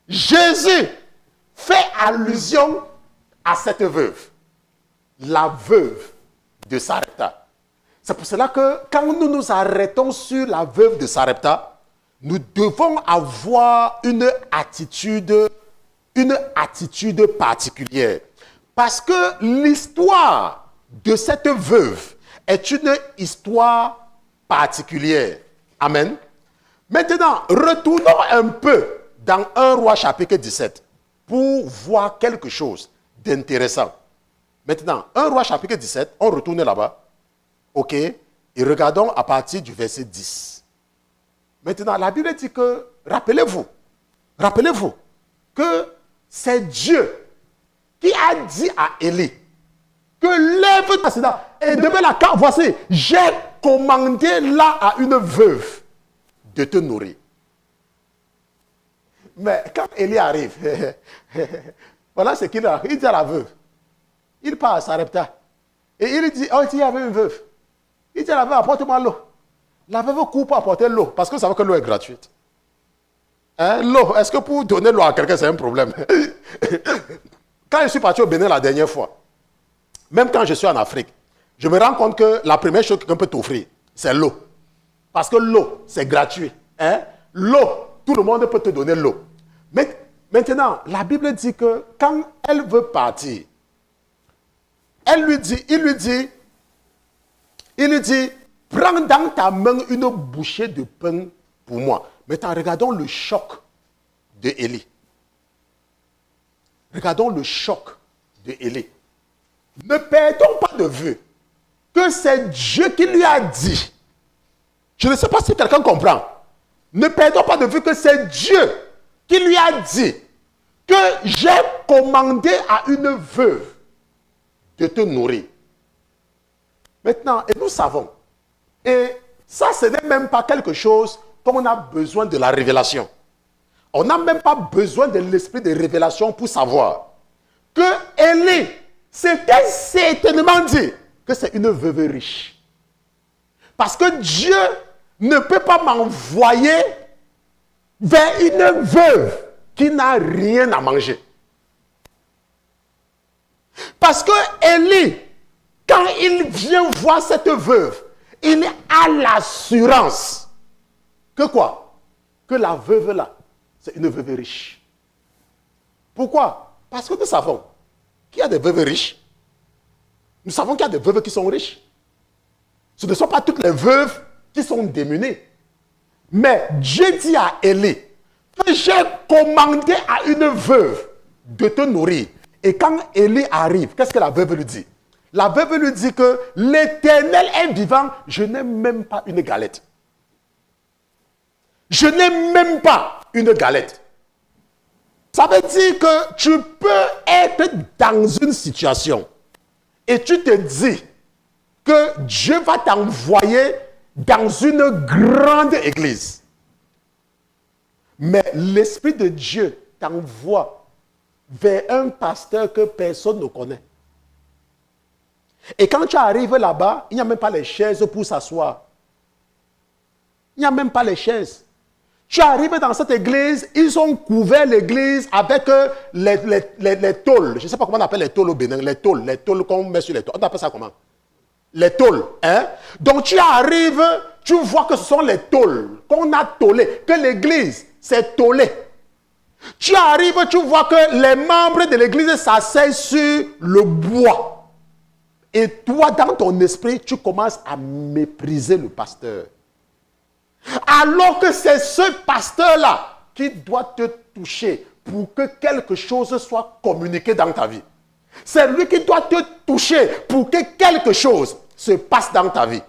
Jésus fait allusion à cette veuve. La veuve de Sarepta. C'est pour cela que quand nous nous arrêtons sur la veuve de Sarepta, nous devons avoir une attitude particulière. Parce que l'histoire de cette veuve est une histoire particulière. Amen. Maintenant, retournons un peu dans 1 Roi chapitre 17 pour voir quelque chose d'intéressant. Maintenant, 1 Roi chapitre 17, on retourne là-bas. Ok, et regardons à partir du verset 10. Maintenant, la Bible dit que, rappelez-vous que c'est Dieu qui a dit à Élie que lève-toi et demain la carte, voici, j'ai commandé là à une veuve de te nourrir. Mais quand Élie arrive, voilà ce qu'il a. Il dit à la veuve, il part à Sarepta. Et il dit, oh, il y avait une veuve. Il dit à la veuve, apporte-moi l'eau. La veuve court pour apporter l'eau, parce que ça veut que l'eau est gratuite. Hein, l'eau, est-ce que pour donner l'eau à quelqu'un, c'est un problème? Quand je suis parti au Bénin la dernière fois, même quand je suis en Afrique, je me rends compte que la première chose que quelqu'un peut t'offrir, c'est l'eau. Parce que l'eau, c'est gratuit. Hein? L'eau, tout le monde peut te donner l'eau. Mais maintenant, la Bible dit que quand elle veut partir, il lui dit, prends dans ta main une bouchée de pain pour moi. Maintenant, regardons le choc de Élie. Regardons le choc de Élie. Ne perdons pas de vue que c'est Dieu qui lui a dit. Je ne sais pas si quelqu'un comprend. Ne perdons pas de vue que c'est Dieu qui lui a dit que j'ai commandé à une veuve de te nourrir. Maintenant, et nous savons, et ça, ce n'est même pas quelque chose qu'on a besoin de la révélation. On n'a même pas besoin de l'esprit de révélation pour savoir que Élie s'était certainement dit que c'est une veuve riche. Parce que Dieu ne peut pas m'envoyer vers une veuve qui n'a rien à manger. Parce que Élie, quand il vient voir cette veuve, il a l'assurance que quoi? Que la veuve là, c'est une veuve riche. Pourquoi? Parce que nous savons qu'il y a des veuves riches. Nous savons qu'il y a des veuves qui sont riches. Ce ne sont pas toutes les veuves qui sont démunies. Mais Dieu dit à Élie que j'ai commandé à une veuve de te nourrir. Et quand Élie arrive, qu'est-ce que la veuve lui dit? La veuve lui dit que l'Éternel est vivant, je n'ai même pas une galette. Je n'ai même pas une galette. Ça veut dire que tu peux être dans une situation et tu te dis que Dieu va t'envoyer dans une grande église. Mais l'Esprit de Dieu t'envoie vers un pasteur que personne ne connaît. Et quand tu arrives là-bas, il n'y a même pas les chaises pour s'asseoir. Il n'y a même pas les chaises. Tu arrives dans cette église, ils ont couvert l'église avec les tôles. Je ne sais pas comment on appelle les tôles au Bénin. Les tôles qu'on met sur les tôles. On appelle ça comment? Les tôles. Hein? Donc tu arrives, tu vois que ce sont les tôles qu'on a tôlées, que l'église s'est tôlée. Tu arrives, tu vois que les membres de l'église s'asseyent sur le bois. Et toi, dans ton esprit, tu commences à mépriser le pasteur. Alors que c'est ce pasteur-là qui doit te toucher pour que quelque chose soit communiqué dans ta vie. C'est lui qui doit te toucher pour que quelque chose se passe dans ta vie.